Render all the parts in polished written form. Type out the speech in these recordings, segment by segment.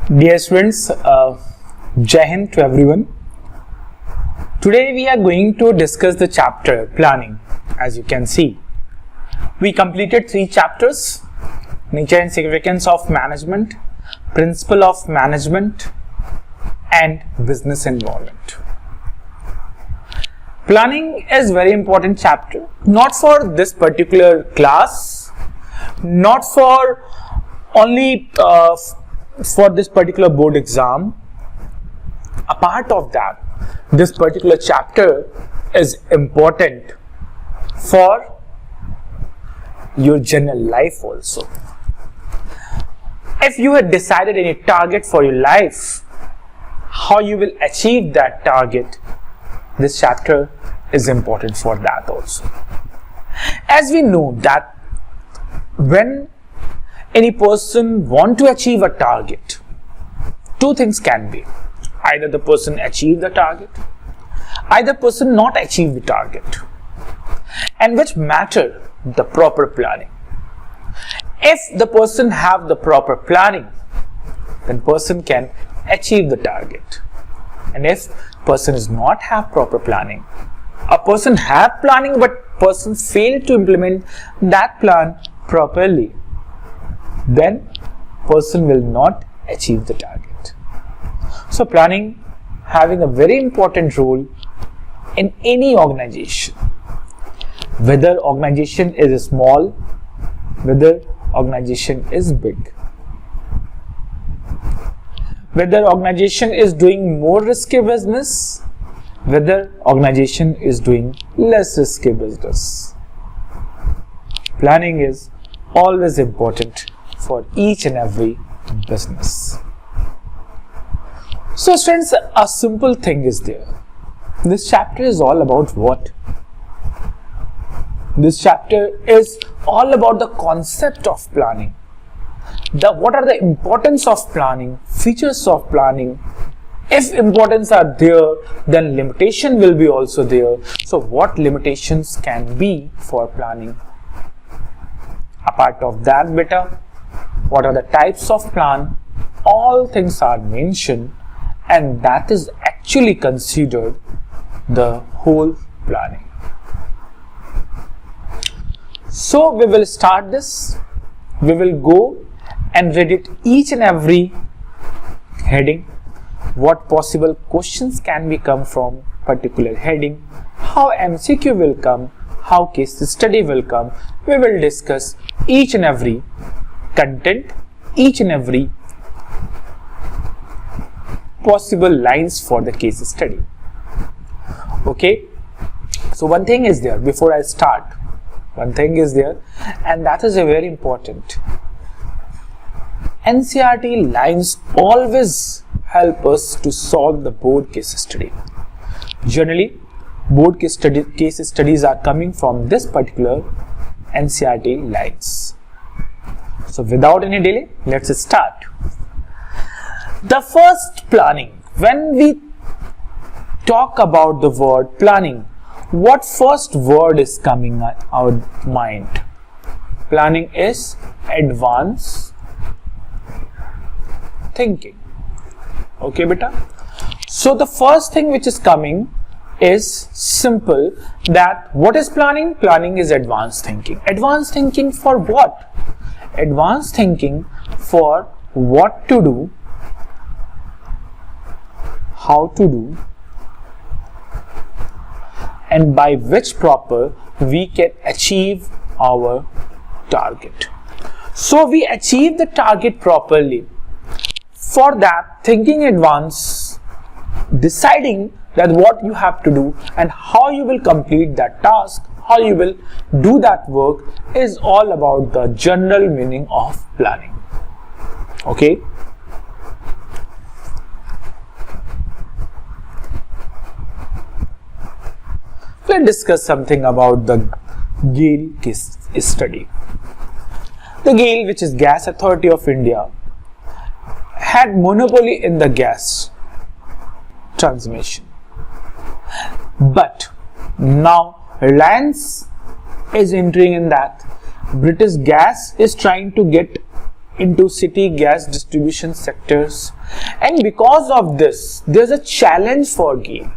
Dear students, Jai Hind to everyone. Today we are going to discuss the chapter planning. As you can see, we completed 3 chapters: nature and significance of management, principle of management, and business involvement. Planning is very important chapter, not for this particular class, not for only for this particular board exam. Apart of that, this particular chapter is important for your general life also. If you had decided any target for your life, how you will achieve that target, this chapter is important for that also. As we know that when any person want to achieve a target, 2 things can be: either the person achieve the target, either person not achieve the target, and which matter the proper planning. If the person have the proper planning, then person can achieve the target. And if person is not have proper planning, a person have planning but person fail to implement that plan properly, then person will not achieve the target. So planning having a very important role in any organization, whether organization is small, whether organization is big, whether organization is doing more risky business, whether organization is doing less risky business. Planning is always important for each and every business. So students, a simple thing is there. This chapter is all about what? This chapter is all about the concept of planning. What are the importance of planning, features of planning. If importance are there, then limitation will be also there. So what limitations can be for planning? Apart of that, beta, what are the types of plan? All things are mentioned, and that is actually considered the whole planning. So we will start this. We will go and read it each and every heading. What possible questions can be come from particular heading, how MCQ will come, how case study will come. We will discuss each and every content, each and every possible lines for the case study. Okay, so one thing is there before I start. One thing is there, and that is a very important. NCERT lines always help us to solve the board case study. Generally, board case studies are coming from this particular NCERT lines. So without any delay, let's start. The first planning. When we talk about the word planning, what first word is coming in our mind? Planning is advanced thinking. Okay, beta. So the first thing which is coming is simple, that what is planning? Planning is advanced thinking. Advanced thinking for what? Advanced thinking for what to do, how to do, and by which proper we can achieve our target. So we achieve the target properly. For that, thinking advance, deciding that what you have to do and how you will complete that task, how you will do that work, is all about the general meaning of planning. Okay. Let's discuss something about the GAIL case study. The GAIL, which is Gas Authority of India, had monopoly in the gas transmission. But now Reliance is entering in that. British Gas is trying to get into city gas distribution sectors, and because of this there's a challenge for GAIL.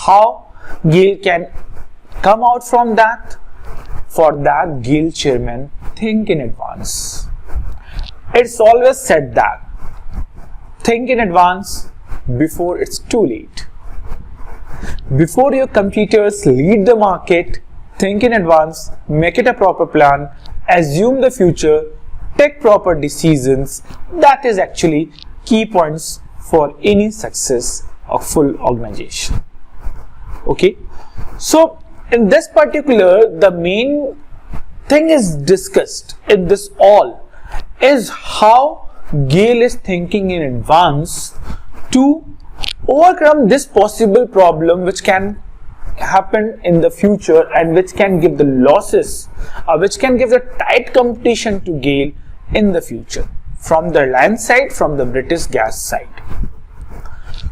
How GAIL can come out from that? For that, GAIL chairman think in advance. It's always said that think in advance before it's too late. Before your competitors lead the market, think in advance, make it a proper plan, assume the future, take proper decisions. That is actually key points for any success of full organization. Okay, so in this particular, the main thing is discussed in this all is how GAIL is thinking in advance to overcome this possible problem which can happen in the future and which can give the losses, which can give the tight competition to GAIL in the future from the land side, from the British gas side.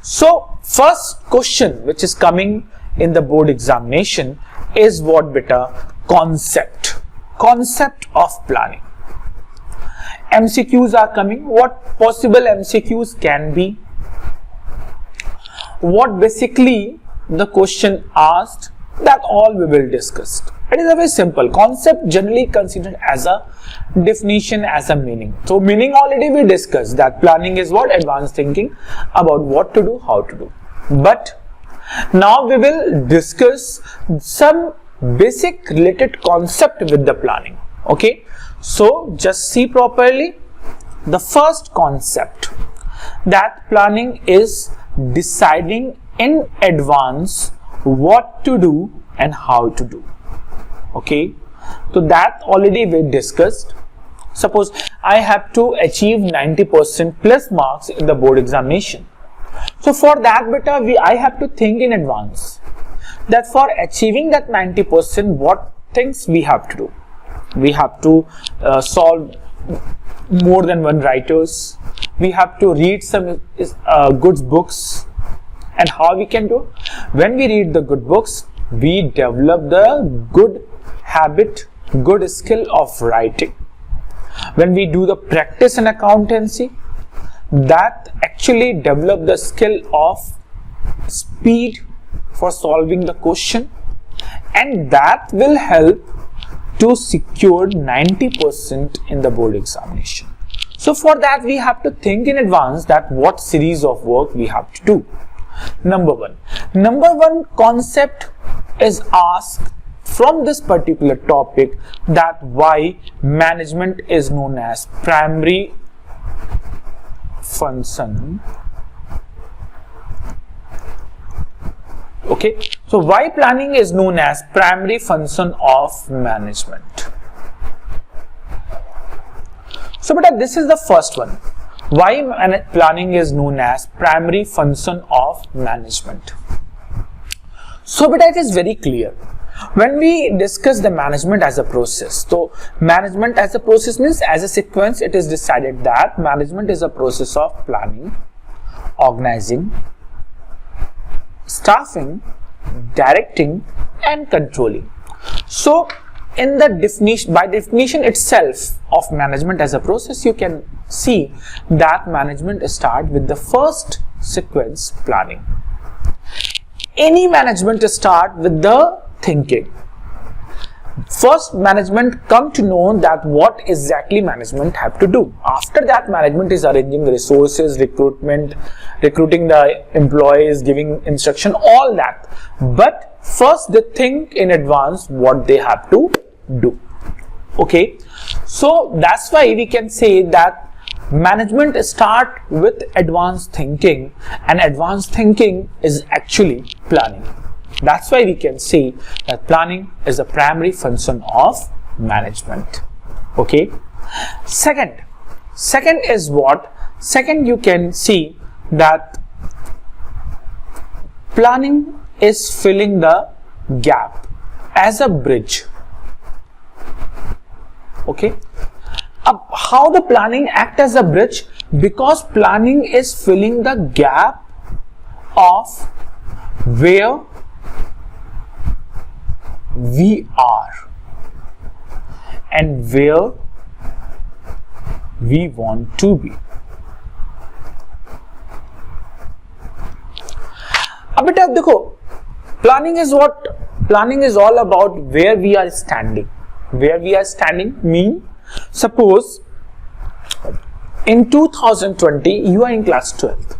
So first question which is coming in the board examination is what beta? Concept of planning. MCQs are coming. What possible MCQs can be? What basically the question asked, that all we will discuss. It is a very simple concept, generally considered as a definition, as a meaning. So meaning already we discussed that planning is what? Advanced thinking about what to do, how to do. But now we will discuss some basic related concept with the planning. Okay, so just see properly. The first concept, that planning is deciding in advance what to do and how to do. Okay, so that already we discussed. Suppose I have to achieve 90% plus marks in the board examination. So for that beta, I have to think in advance that for achieving that 90%, what things we have to do. We have to solve more than one writers. We have to read some good books. And how we can do? When we read the good books, we develop the good habit, good skill of writing. When we do the practice in accountancy, that actually develop the skill of speed for solving the question, and that will help to secure 90% in the board examination. So for that we have to think in advance that what series of work we have to do. Number one concept is asked from this particular topic, that why management is known as primary function. Okay, so why planning is known as primary function of management. So beta, this is the first one. Why planning is known as primary function of management. So beta, it is very clear. When we discuss the management as a process, so management as a process means as a sequence, it is decided that management is a process of planning, organizing, staffing, directing and controlling. So in the definition, by definition itself of management as a process, you can see that management starts with the first sequence, planning. Any management start with the thinking. First, management come to know that what exactly management have to do. After that, management is arranging the resources, recruiting the employees, giving instruction, all that. But first, they think in advance what they have to do. Okay, so that's why we can say that management start with advanced thinking, and advanced thinking is actually planning. That's why we can say that planning is a primary function of management. Okay. Second is what? Second, you can see that planning is filling the gap as a bridge. Okay. How the planning act as a bridge? Because planning is filling the gap of where we are and where we want to be. अब बेटा देखो, planning is what? Planning is all about where we are standing. Where we are standing mean, suppose in 2020 you are in class 12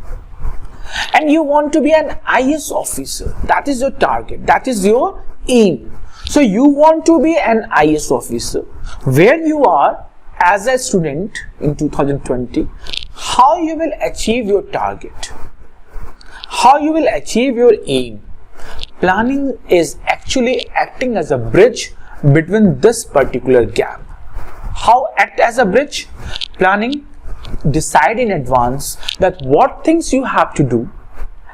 and you want to be an IS officer. That is your target. That is your aim. So you want to be an IS officer. Where you are as a student in 2020, how you will achieve your target, how you will achieve your aim. Planning is actually acting as a bridge between this particular gap. How act as a bridge? Planning decide in advance that what things you have to do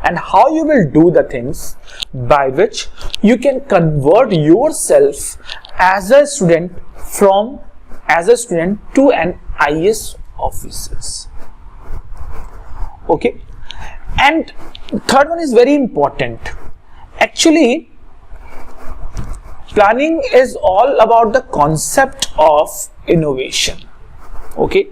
and how you will do the things by which you can convert yourself as a student to an IS officers. Okay, and third one is very important. Actually, planning is all about the concept of innovation. Okay,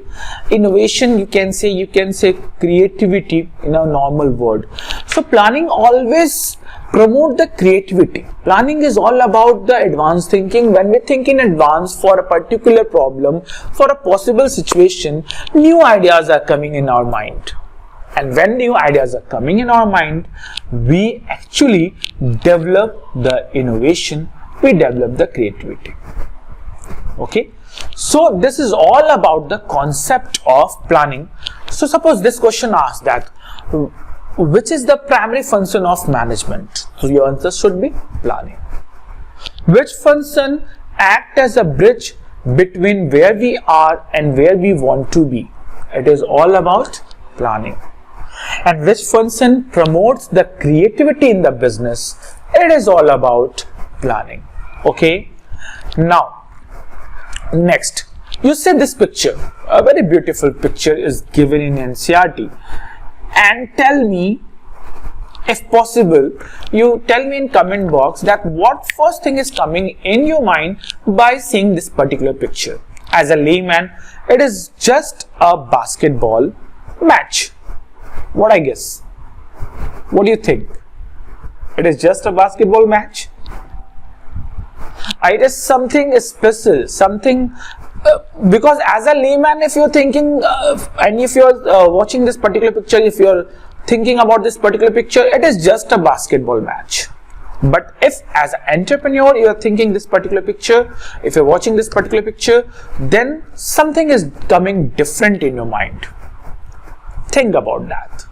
innovation, you can say creativity in a normal word. So planning always promote the creativity. Planning is all about the advanced thinking. When we think in advance for a particular problem, for a possible situation, new ideas are coming in our mind. And when new ideas are coming in our mind, we actually develop the innovation, we develop the creativity. Okay, so this is all about the concept of planning. So suppose this question asks that which is the primary function of management? So your answer should be planning. Which function act as a bridge between where we are and where we want to be? It is all about planning. And which function promotes the creativity in the business? It is all about planning. Okay, now next, you see this picture, a very beautiful picture is given in NCERT, and tell me, if possible, you tell me in comment box that what first thing is coming in your mind by seeing this particular picture. As a layman, it is just a basketball match. What I guess? What do you think? It is just a basketball match? It is something special, something because as a layman, if you're thinking and if you're watching this particular picture, if you're thinking about this particular picture, it is just a basketball match. But if as an entrepreneur you're thinking this particular picture, if you're watching this particular picture, then something is coming different in your mind. Think about that.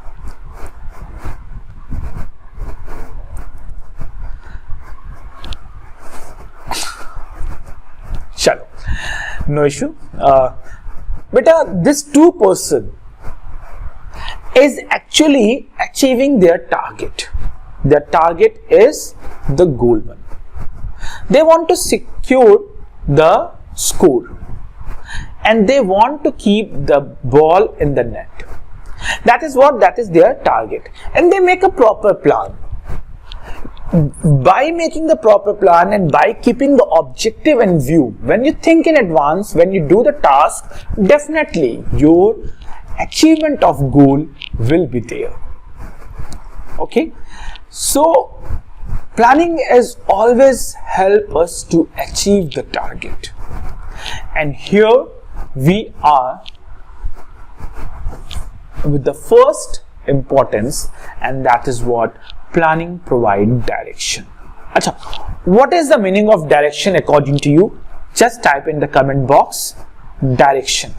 Chalo, no issue. Beta, this two person is actually achieving their target. Their target is the goal one. They want to secure the score and they want to keep the ball in the net. That is what, that is their target, and they make a proper plan. By making the proper plan and by keeping the objective in view, when you think in advance, when you do the task, definitely your achievement of goal will be there. Okay, so planning is always help us to achieve the target, and here we are with the first importance, and that is what planning provide direction. Achha, what is the meaning of direction according to you? Just type in the comment box direction.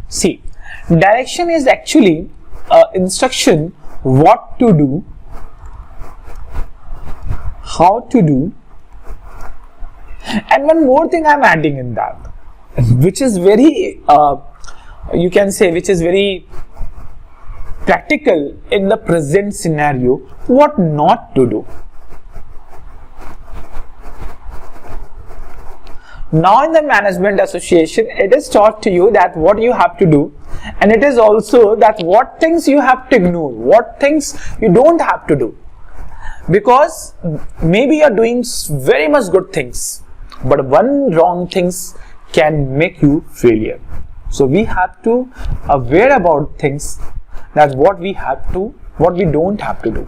See, direction is actually instruction what to do, how to do, and one more thing I'm adding in that, which is very you can say which is very practical in the present scenario, what not to do. Now in the management association, it is taught to you that what you have to do, and it is also that what things you have to ignore, what things you don't have to do. Because maybe you're doing very much good things, but one wrong things can make you failure. So we have to aware about things, that what we don't have to do.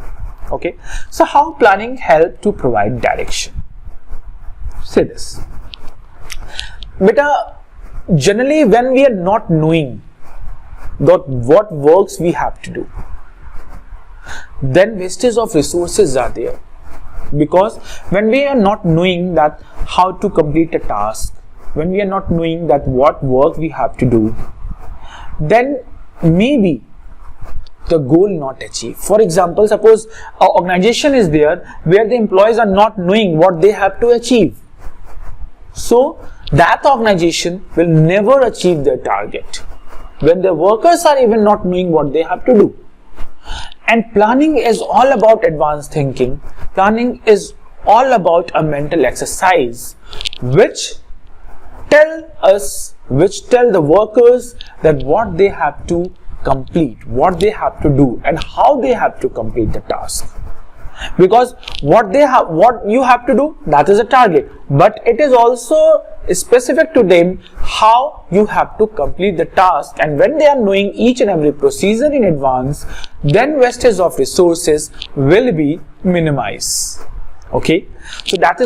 Okay, so how planning help to provide direction? Say this, beta, generally when we are not knowing that what works we have to do, then wastage of resources are there. Because when we are not knowing that how to complete a task, when we are not knowing that what work we have to do, then maybe the goal not achieved. For example, suppose an organization is there where the employees are not knowing what they have to achieve, so that organization will never achieve their target when the workers are even not knowing what they have to do. And planning is all about advanced thinking. Planning is all about a mental exercise which tell the workers that what they have to complete, what they have to do, and how they have to complete the task. Because what you have to do, that is a target, but it is also specific to them how you have to complete the task. And when they are knowing each and every procedure in advance, then wastage of resources will be minimized. Okay, so that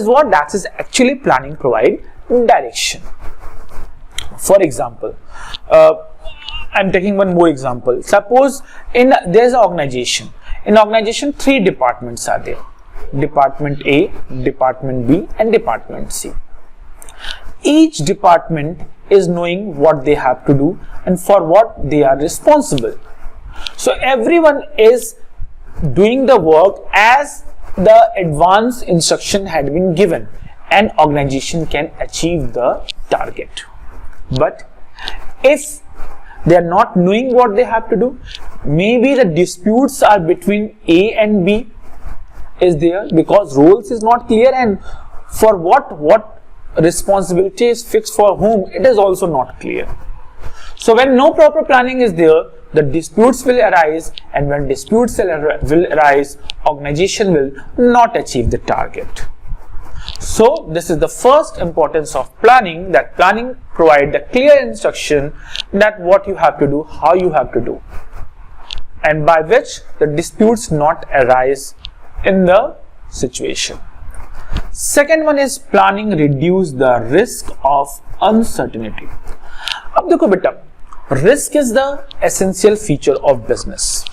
is actually planning provide direction. For example, I'm taking one more example. Suppose there's an organization. In organization, 3 departments are there: Department A, Department B, and Department C. Each department is knowing what they have to do and for what they are responsible. So everyone is doing the work as the advance instruction had been given, and organization can achieve the target. But if they are not knowing what they have to do, maybe the disputes are between A and B is there, because roles is not clear, and for what responsibility is fixed for whom, it is also not clear. So when no proper planning is there, the disputes will arise, and when disputes will arise, organization will not achieve the target. So this is the first importance of planning, that planning provide the clear instruction that what you have to do, how you have to do, and by which the disputes not arise in the situation. Second one is planning reduce the risk of uncertainty. अब देखो बेटा, risk is the essential feature of business.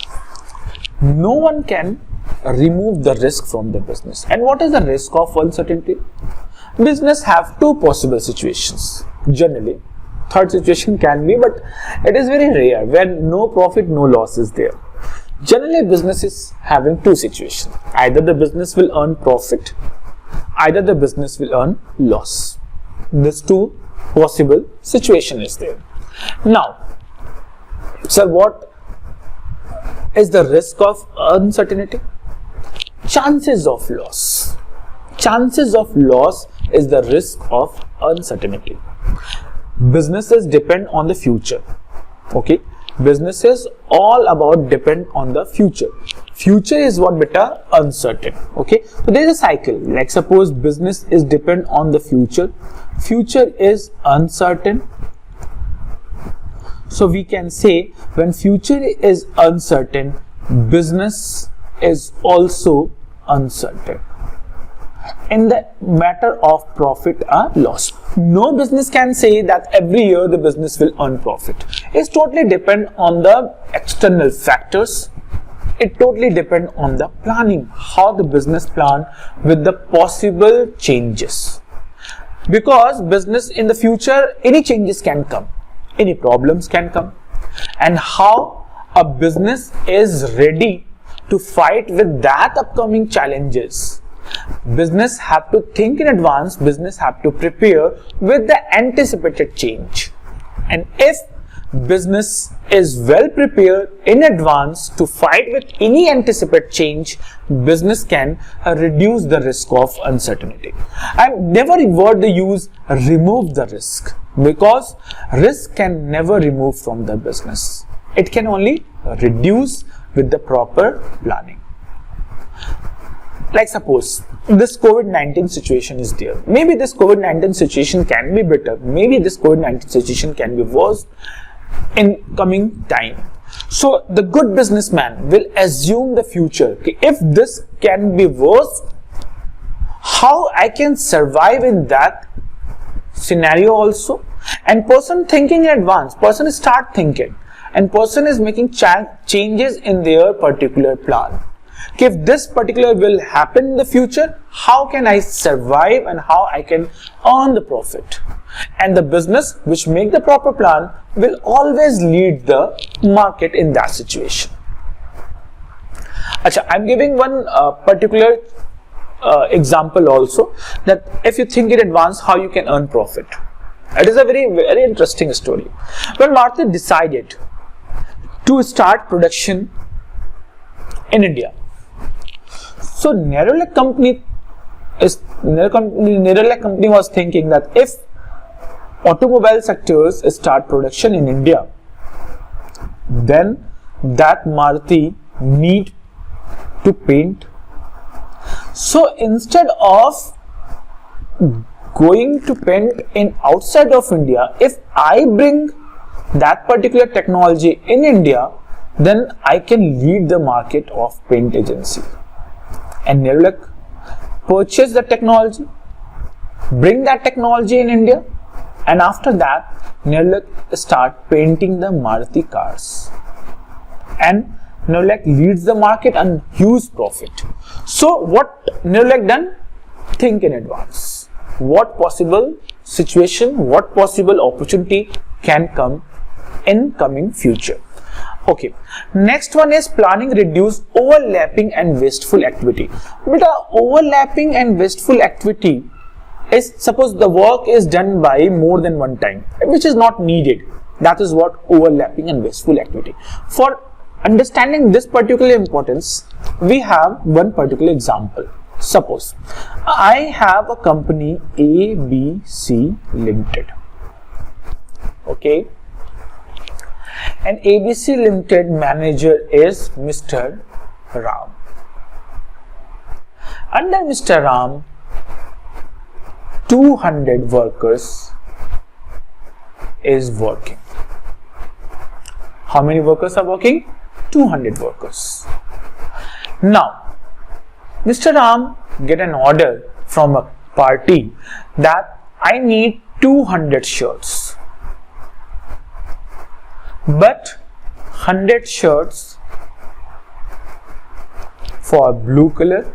No one can remove the risk from the business. And what is the risk of uncertainty? Business have 2 possible situations. Generally, third situation can be, but it is very rare when no profit, no loss is there. Generally, business is having 2 situations. Either the business will earn profit, either the business will earn loss. These 2 possible situation is there. Now, sir, what is the risk of uncertainty? Chances of loss. Chances of loss is the risk of uncertainty. Businesses depend on the future. Okay, businesses all about depend on the future. Future is what beta uncertain. Okay, so there is a cycle. Like suppose business is depend on the future. Future is uncertain. So we can say when future is uncertain, business is also uncertain. In the matter of profit or loss, no business can say that every year the business will earn profit. It's totally depend on the external factors. It totally depend on the planning, how the business plan with the possible changes. Because business in the future, any changes can come, any problems can come, and how a business is ready to fight with that upcoming challenges. Business have to think in advance, business have to prepare with the anticipated change. And if business is well prepared in advance to fight with any anticipated change, business can reduce the risk of uncertainty. I never avoid the use remove the risk, because risk can never remove from the business. It can only reduce with the proper planning. like suppose this COVID-19 situation is there. Maybe this COVID-19 situation can be better. Maybe this COVID-19 situation can be worse in coming time. So the good businessman will assume the future. Okay, if this can be worse, how I can survive in that scenario also? And person thinking in advance, person start thinking, and person is making changes in their particular plan. Okay, if this particular will happen in the future, how can I survive and how I can earn the profit? And the business which make the proper plan will always lead the market in that situation. Acha, I'm giving one particular example also, that if you think in advance how you can earn profit. It is a very, very interesting story. When Maruti decided to start production in India, so Nerolac company was thinking that if automobile sectors start production in India, then that Maruti need to paint. So instead of going to paint in outside of India, if I bring that particular technology in India, then I can lead the market of paint agency. And Nerolac purchase the technology, bring that technology in India, and after that Nerolac start painting the Maruti cars, and Nerolac leads the market and huge profit. So what Nerolac done? Think in advance. What possible situation, what possible opportunity can come in coming future. Okay, next one is planning reduce overlapping and wasteful activity. But overlapping and wasteful activity is, suppose the work is done by more than one time, which is not needed. That is what overlapping and wasteful activity. For understanding this particular importance, we have one particular example. Suppose I have a company ABC Limited. Okay, and ABC Limited manager is Mr. Ram. Under Mr. Ram, 200 workers is working. How many workers are working? 200 workers. Now, Mr. Ram get an order from a party that I need 200 shirts. But 100 shirts for blue color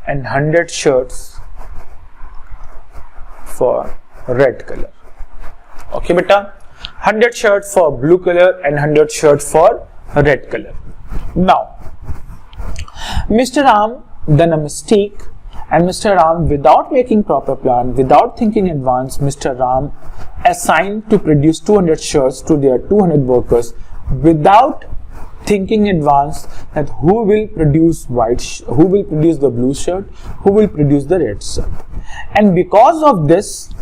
and 100 shirts for red color. Okay, beta, 100 shirts for blue color and 100 shirts for red color. Now, Mr. Ram done a mistake, and Mr. Ram, without making proper plan, without thinking in advance, Mr. Ram assigned to produce 200 shirts to their 200 workers without thinking in advance that who will produce who will produce the blue shirt, who will produce the red shirt. And because of this,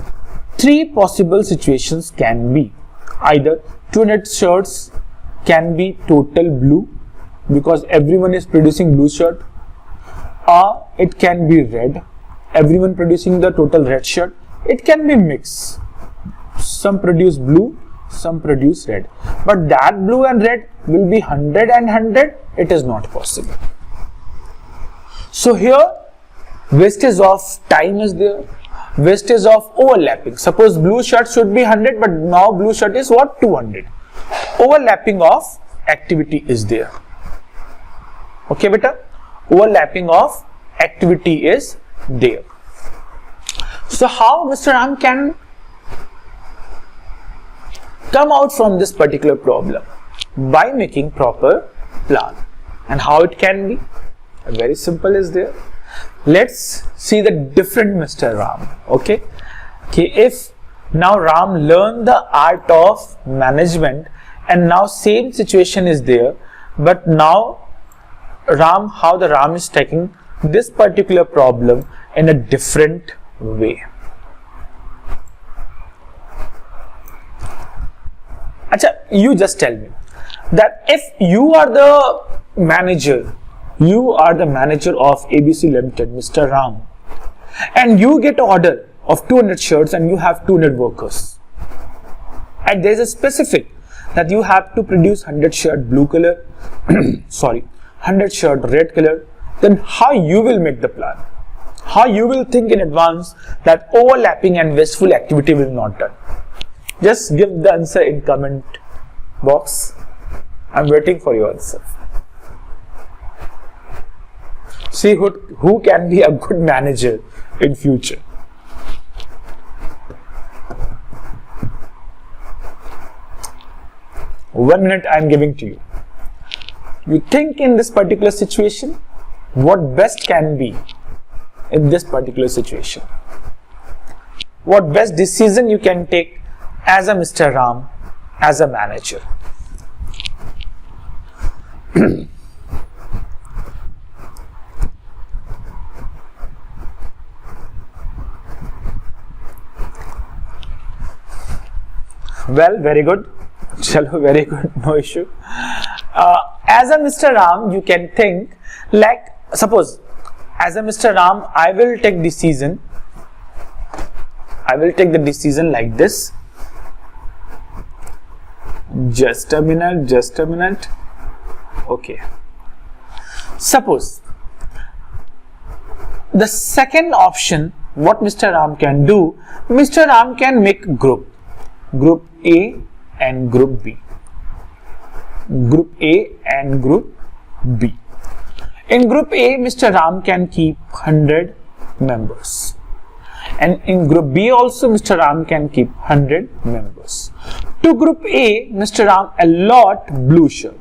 three possible situations can be: either 200 shirts can be total blue because everyone is producing blue shirt, or it can be red, everyone producing the total red shirt. It can be mixed, some produce blue, some produce red, but that blue and red will be 100 and 100. It is not possible. So here wastage of time is there, wastage of overlapping. Suppose blue shirt should be 100, but now blue shirt is what? 200. Overlapping of activity is there. Okay, beta, overlapping of activity is there. So how Mr. Ram can come out from this particular problem? By making proper plan. And how it can be? Very simple is there. Let's see the different Mr. Ram. Okay, if now Ram learned the art of management, and now same situation is there, but now how the Ram is taking this particular problem in a different way. Acha, you just tell me that if you are the manager You are the manager of ABC Limited, Mr. Ram, and you get an order of 200 shirts and you have 200 workers. And there is a specific that you have to produce 100 shirt blue color, 100 shirt red color. Then how you will make the plan? How you will think in advance that overlapping and wasteful activity will not done? Just give the answer in comment box. I'm waiting for your answer. See who can be a good manager in future. One minute I am giving to you. You think in this particular situation, what best can be in this particular situation? What best decision you can take as a Mr. Ram, as a manager? Well, very good. Chalo, very good, no issue. As a Mr. Ram, you can think like, suppose, as a Mr. Ram, I will take decision. I will take the decision like this. Just a minute. Okay. Suppose, the second option, what Mr. Ram can do, Mr. Ram can make group A and group B. Group A and group B. In group A, Mr. Ram can keep 100 members. And in group B also, Mr. Ram can keep 100 members. To group A, Mr. Ram allot blue shirt.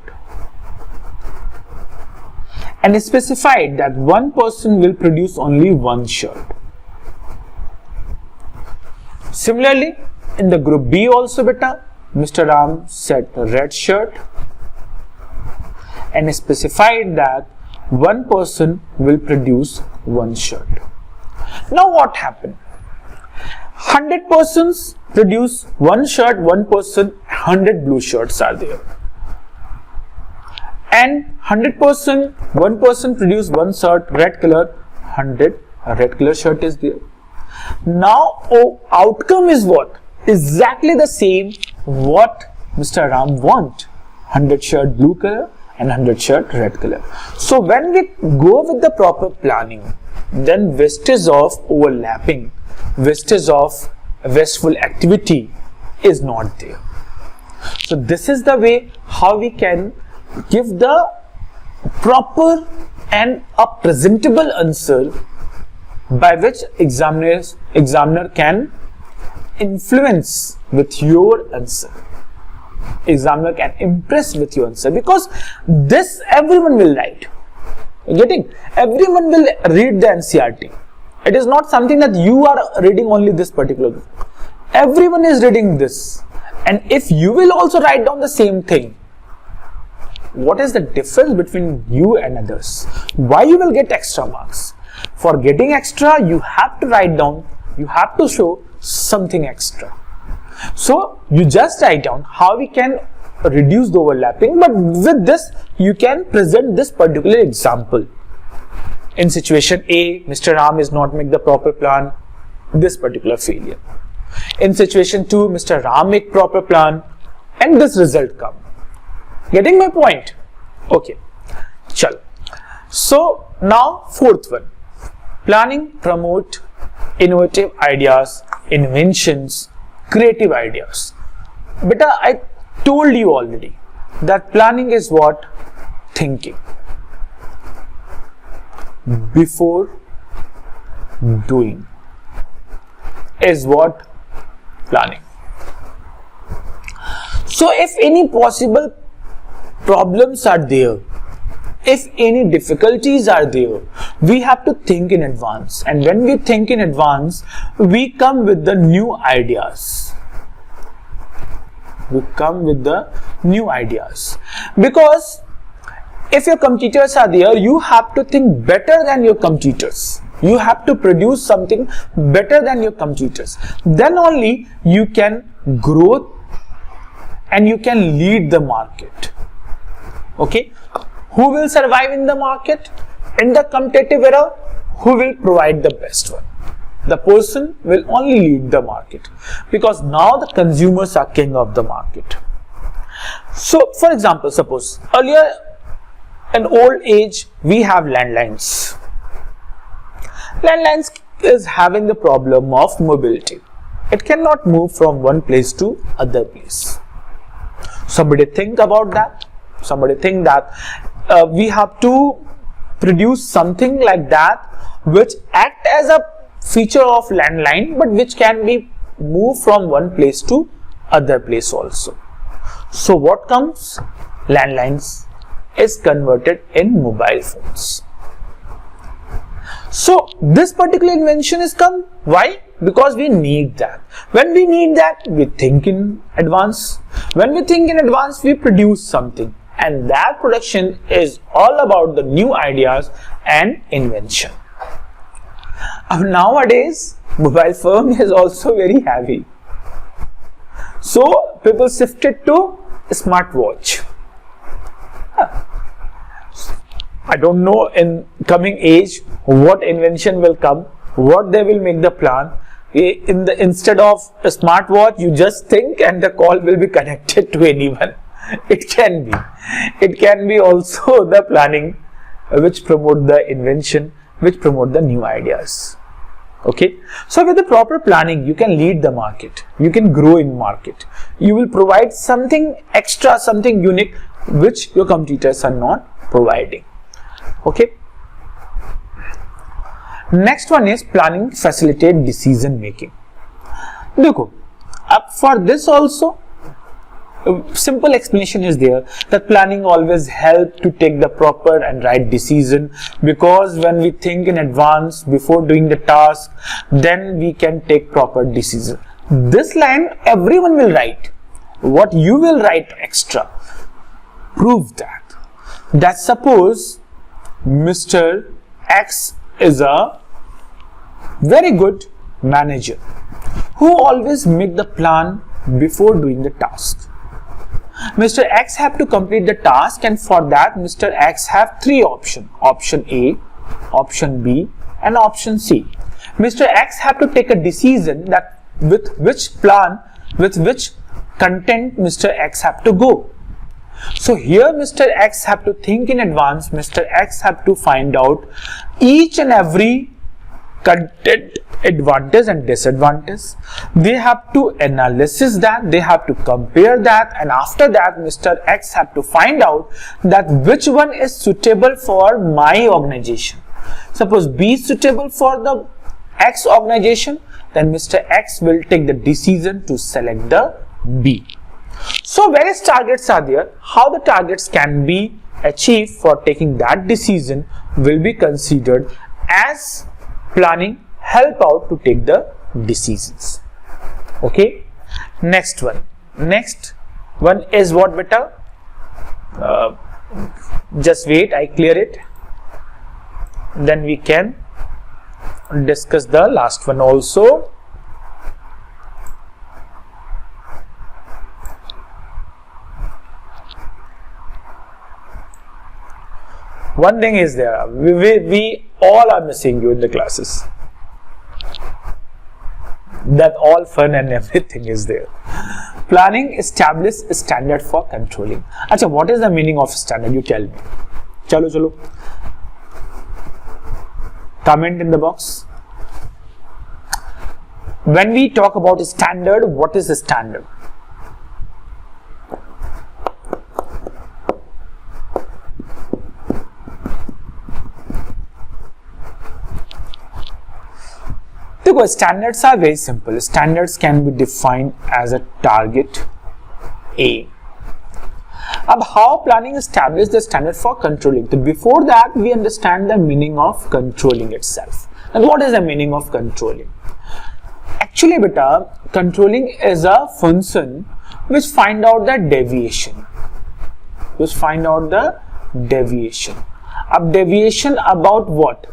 And specified that one person will produce only one shirt. Similarly, in the group B also, beta, Mr. Ram set a red shirt and specified that one person will produce one shirt. Now what happened? 100 persons produce one shirt, one person, 100 blue shirts are there. And 100%, one person produce one shirt, red color, 100 red color shirt is there. Now outcome is what? Exactly the same what Mr. Ram want. 100 shirt blue color and 100 shirt red color. So when we go with the proper planning, then wastage of overlapping, wastage of wasteful activity is not there. So this is the way how we can give the proper and a presentable answer by which examiner can influence with your answer. Examiner can impress with your answer, because this everyone will write. Getting? Everyone will read the NCERT. It is not something that you are reading only this particular book. Everyone is reading this. And if you will also write down the same thing, what is the difference between you and others? Why you will get extra marks? For getting extra, you have to write down, you have to show something extra. So you just write down how we can reduce the overlapping, but with this you can present this particular example. In situation A, Mr. Ram is not make the proper plan, this particular failure. In situation 2, Mr. Ram make proper plan and this result come. Getting my point? Okay. Chalo. So now fourth one. Planning promote innovative ideas, inventions, creative ideas. Beta, I told you already that planning is what? Thinking. Before doing is what? Planning. So if any possible problems are there, if any difficulties are there, we have to think in advance. And when we think in advance, we come with the new ideas. We come with the new ideas. Because if your competitors are there, you have to think better than your competitors. You have to produce something better than your competitors. Then only you can grow and you can lead the market. Okay. Who will survive in the market? In the competitive era, who will provide the best one? The person will only lead the market, because now the consumers are king of the market. So, for example, suppose earlier in old age we have landlines. Landlines is having the problem of mobility. It cannot move from one place to other place. Somebody think about that. Somebody think that we have to produce something like that which act as a feature of landline, but which can be moved from one place to other place also. So what comes? Landlines is converted in mobile phones. So this particular invention is come. Why? Because we need that. When we need that, we think in advance. When we think in advance, we produce something. And that production is all about the new ideas and invention. Nowadays, mobile phone is also very heavy. So people shifted to smartwatch. I don't know in coming age what invention will come, what they will make the plan. Instead of a smartwatch, you just think and the call will be connected to anyone. It can be also the planning which promote the invention, which promote the new ideas. Okay, so with the proper planning, you can lead the market, you can grow in market, you will provide something extra, something unique which your competitors are not providing. Okay, next one is planning facilitate decision making. Look, for this also simple explanation is there that planning always helps to take the proper and right decision, because when we think in advance before doing the task, then we can take proper decision. This line everyone will write. What you will write extra? Prove that suppose Mr. X is a very good manager who always make the plan before doing the task. Mr. X have to complete the task, and for that Mr. X have three options: option A, option B and option C. Mr. X have to take a decision that with which plan, with which content Mr. X have to go. So here Mr. X have to think in advance. Mr. X have to find out each and every content advantage and disadvantage. They have to analysis that, they have to compare that, and after that Mr. X have to find out that which one is suitable for my organization. Suppose B is suitable for the X organization, then Mr. X will take the decision to select the B. So various targets are there. How the targets can be achieved for taking that decision will be considered as planning help out to take the decisions. Okay, next one is what, beta? Just wait, I clear it, then we can discuss the last one also. One thing is there, we all are missing you in the classes. That all fun and everything is there. Planning establish a standard for controlling. Acha, what is the meaning of standard? You tell me. Chalo. Comment in the box. When we talk about standard, what is a standard? Because standards are very simple. Standards can be defined as a target A. Now, how planning establishes the standard for controlling? So before that, we understand the meaning of controlling itself. And what is the meaning of controlling? Actually, beta, controlling is a function which find out the deviation. Deviation about what?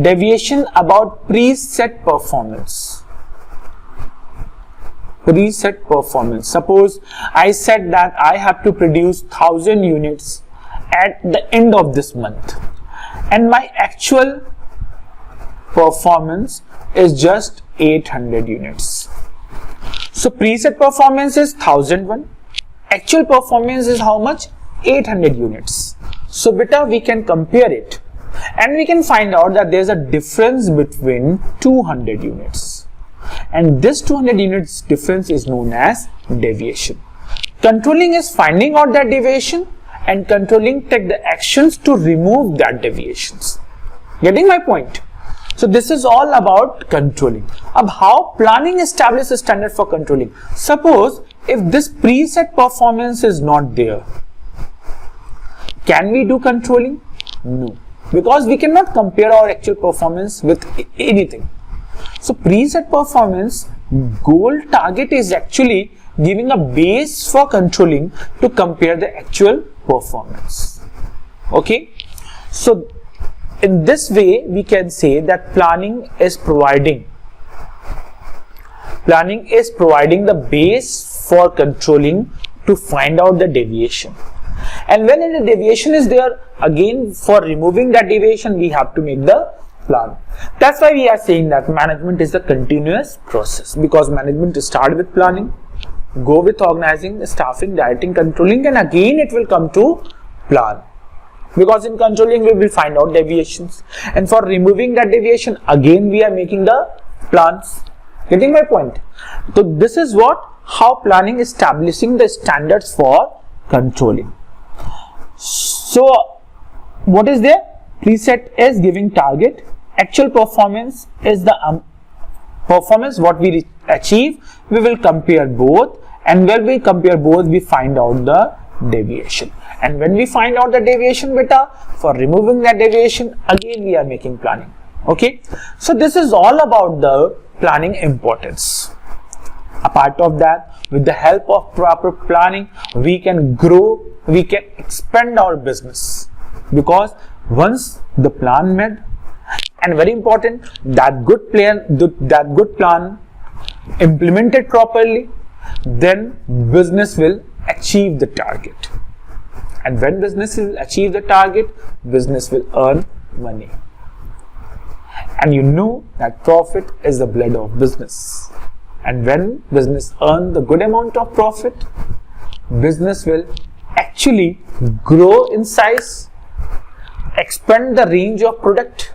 Deviation about preset performance. Suppose I said that I have to produce 1000 units at the end of this month and my actual performance is just 800 units. So preset performance is 1001. Actual performance is how much? 800 units. So beta, we can compare it and we can find out that there's a difference between 200 units. And this 200 units difference is known as deviation. Controlling is finding out that deviation and controlling take the actions to remove that deviations. Getting my point? So this is all about controlling. Ab how planning establishes a standard for controlling. Suppose if this preset performance is not there, can we do controlling? No, because we cannot compare our actual performance with anything. So preset performance goal target is actually giving a base for controlling to compare the actual performance. Okay, so in this way we can say that planning is providing the base for controlling to find out the deviation. And when the deviation is there, again for removing that deviation we have to make the plan. That's why we are saying that management is a continuous process, because management start with planning, go with organizing, staffing, directing, controlling, and again it will come to plan. Because in controlling we will find out deviations, and for removing that deviation again we are making the plans. Getting my point? So this is how planning is establishing the standards for controlling. So what is there? Preset is giving target, actual performance is the performance what we achieve. We will compare both, and when we compare both we find out the deviation, and when we find out the deviation beta, for removing that deviation again we are making planning. Okay, so this is all about the planning importance. Apart of that, with the help of proper planning we can grow, we can expand our business, because once the plan made, and very important, that good plan implemented properly, then business will achieve the target, and when business will achieve the target, business will earn money. And you know that profit is the blood of business, and when business earn the good amount of profit, business will actually grow in size, expand the range of product,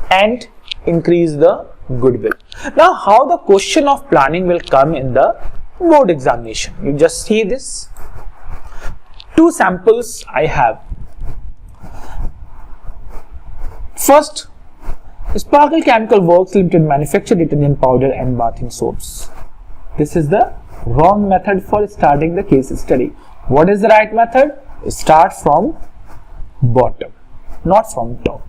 and increase the goodwill. Now how the question of planning will come in the board examination? You just see this. Two samples I have. First, Sparkle Chemical Works Limited manufacture detergent powder and bathing soaps. This is the wrong method for starting the case study. What is the right method? Start from bottom, not from top.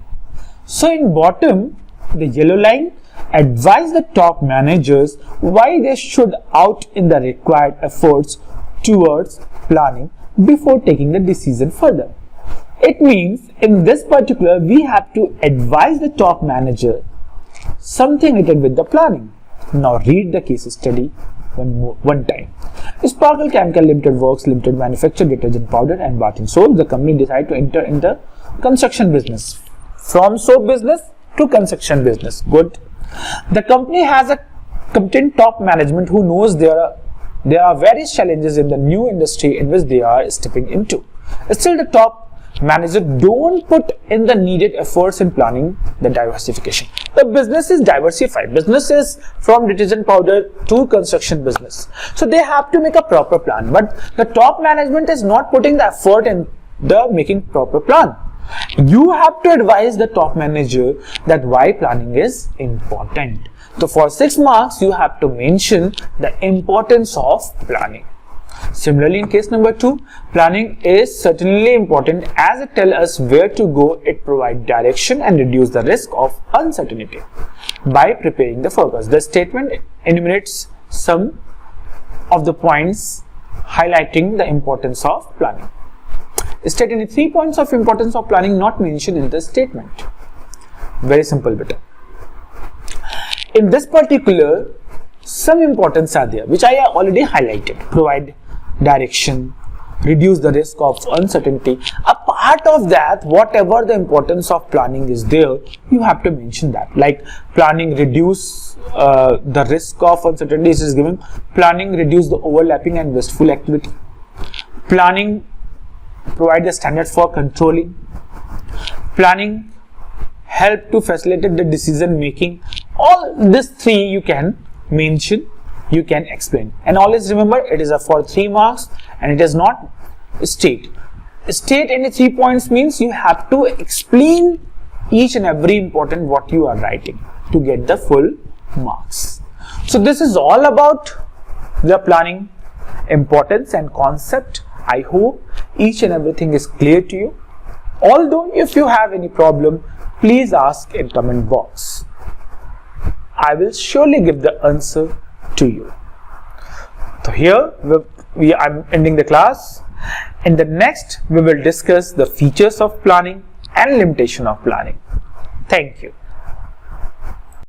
So in bottom, the yellow line, advise the top managers why they should out in the required efforts towards planning before taking the decision further. It means in this particular we have to advise the top manager something related with the planning. Now read the case study one time. Sparkle Chemical Limited Works Limited manufacture detergent powder and bathing soap. The company decided to enter in the construction business. From soap business to construction business. Good. The company has a competent top management who knows there are various challenges in the new industry in which they are stepping into. Still, the top manager don't put in the needed efforts in planning the diversification. The business is diversified. Business is from detergent powder to construction business. So they have to make a proper plan. But the top management is not putting the effort in the making proper plan. You have to advise the top manager that why planning is important. So for 6 marks, you have to mention the importance of planning. Similarly, in case number 2, planning is certainly important as it tells us where to go. It provides direction and reduce the risk of uncertainty by preparing the focus. The statement enumerates some of the points highlighting the importance of planning. State any 3 points of importance of planning not mentioned in the statement. Very simple, beta. In this particular, some importance are there which I have already highlighted. Provide direction, reduce the risk of uncertainty. A part of that, whatever the importance of planning is there, you have to mention that. Like planning reduce the risk of uncertainties is given. Planning reduce the overlapping and wasteful activity. Planning provide the standard for controlling. Planning help to facilitate the decision making. All these three you can mention, you can explain, and always remember it is for 3 marks and it is not state any 3 points. Means you have to explain each and every important what you are writing to get the full marks. So this is all about the planning importance and concept. I hope each and everything is clear to you. Although if you have any problem, please ask in comment box. I will surely give the answer to you. So here I'm ending the class. In the next, we will discuss the features of planning and limitation of planning. Thank you.